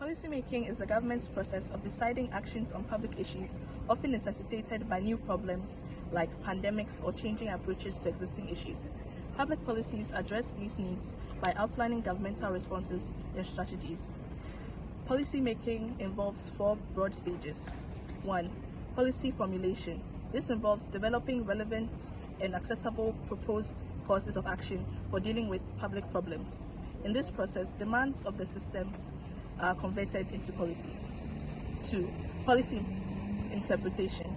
Policymaking is the government's process of deciding actions on public issues, often necessitated by new problems like pandemics or changing approaches to existing issues. Public policies address these needs by outlining governmental responses and strategies. Policymaking involves 4 broad stages. 1. Policy formulation. This involves developing relevant and acceptable proposed courses of action for dealing with public problems. In this process, demands of the systems are converted into policies. 2. Policy interpretation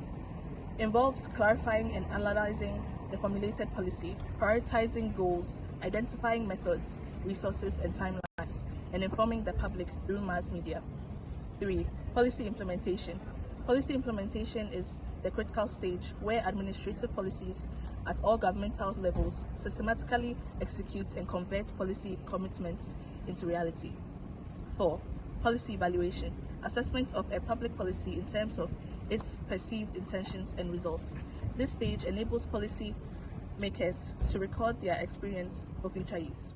involves clarifying and analyzing the formulated policy, prioritizing goals, identifying methods, resources, and timelines, and informing the public through mass media. 3. Policy implementation. Policy implementation is the critical stage where administrative policies at all governmental levels systematically execute and convert policy commitments into reality. 4. Policy evaluation. Assessment of a public policy in terms of its perceived intentions and results. This stage enables policy makers to record their experience for future use.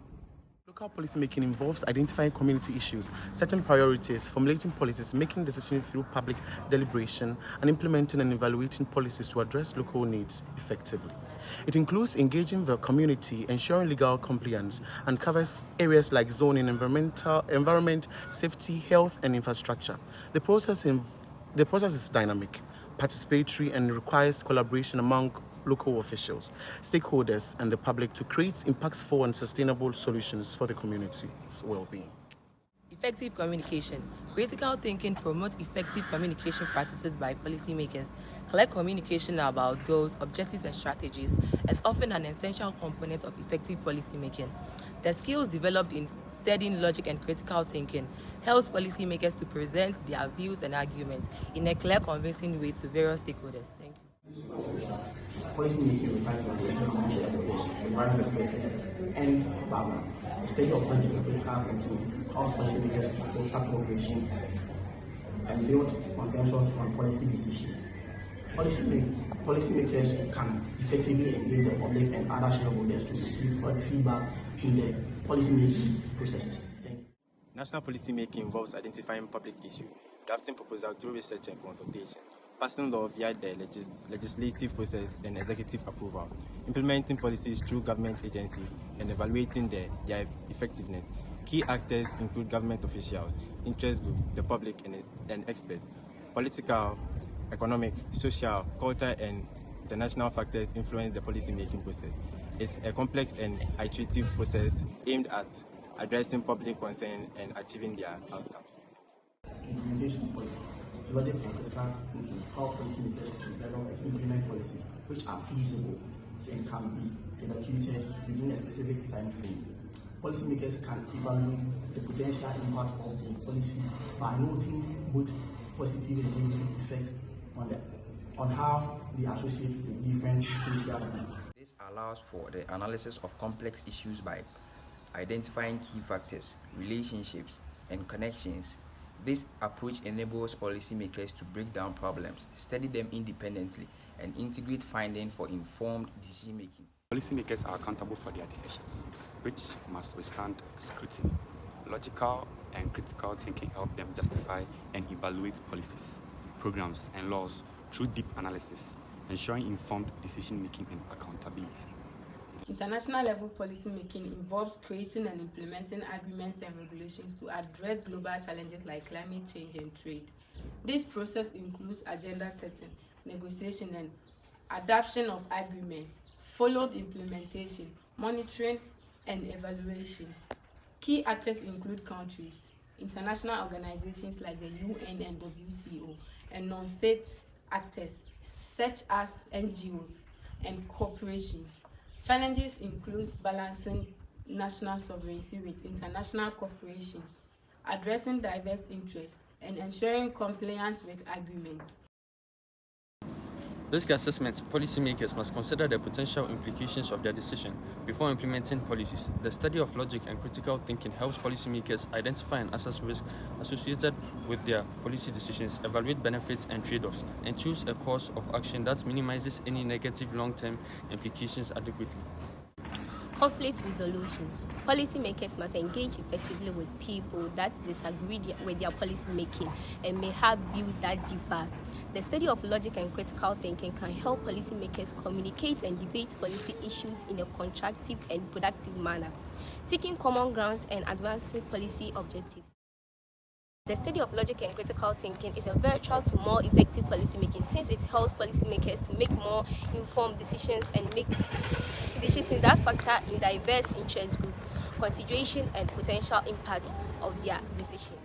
Local policymaking involves identifying community issues, setting priorities, formulating policies, making decisions through public deliberation, and implementing and evaluating policies to address local needs effectively. It includes engaging the community, ensuring legal compliance, and covers areas like zoning, environment, safety, health, and infrastructure. The process is dynamic, participatory, and requires collaboration among local officials, stakeholders, and the public to create impactful and sustainable solutions for the community's well-being. Effective communication. Critical thinking promotes effective communication practices by policymakers. Clear communication about goals, objectives, and strategies is often an essential component of effective policymaking. The skills developed in studying logic and critical thinking helps policymakers to present their views and arguments in a clear, convincing way to various stakeholders. Thank you. Policymaking requires collaboration, commercial evaluation, environment expertise, and background. The study of logic and critical thinking helps policymakers to foster cooperation and build consensus on policy decisions. Policymakers can effectively engage the public and other shareholders to receive feedback in the policymaking processes. Thank you. National policymaking involves identifying public issues, drafting proposals through research and consultation, passing law via the legislative process and executive approval, implementing policies through government agencies, and evaluating their effectiveness. Key actors include government officials, interest groups, the public, and experts. Political, economic, social, cultural, and international factors influence the policy-making process. It's a complex and iterative process aimed at addressing public concern and achieving their outcomes. Implementation policy. Logic and critical thinking help policymakers to develop and implement policies which are feasible and can be executed within a specific time frame. Policymakers can evaluate the potential impact of the policy by noting both positive and negative effects on how they associate with different social groups. This allows for the analysis of complex issues by identifying key factors, relationships, and connections. This approach enables policymakers to break down problems, study them independently, and integrate findings for informed decision-making. Policymakers are accountable for their decisions, which must withstand scrutiny. Logical and critical thinking help them justify and evaluate policies, programs, and laws through deep analysis, ensuring informed decision-making and accountability. International level policymaking involves creating and implementing agreements and regulations to address global challenges like climate change and trade. This process includes agenda setting, negotiation, and adoption of agreements, followed implementation, monitoring, and evaluation. Key actors include countries, international organizations like the UN and WTO, and non-state actors such as NGOs and corporations. Challenges include balancing national sovereignty with international cooperation, addressing diverse interests, and ensuring compliance with agreements. Risk assessment. Policymakers must consider the potential implications of their decision before implementing policies. The study of logic and critical thinking helps policymakers identify and assess risk associated with their policy decisions, evaluate benefits and trade-offs, and choose a course of action that minimizes any negative long-term implications adequately. Conflict resolution. Policymakers must engage effectively with people that disagree with their policy making and may have views that differ. The study of logic and critical thinking can help policymakers communicate and debate policy issues in a constructive and productive manner, seeking common grounds and advancing policy objectives. The study of logic and critical thinking is a virtual to more effective policymaking, since it helps policymakers to make more informed decisions and make decisions that factor in diverse interest group consideration and potential impacts of their decisions.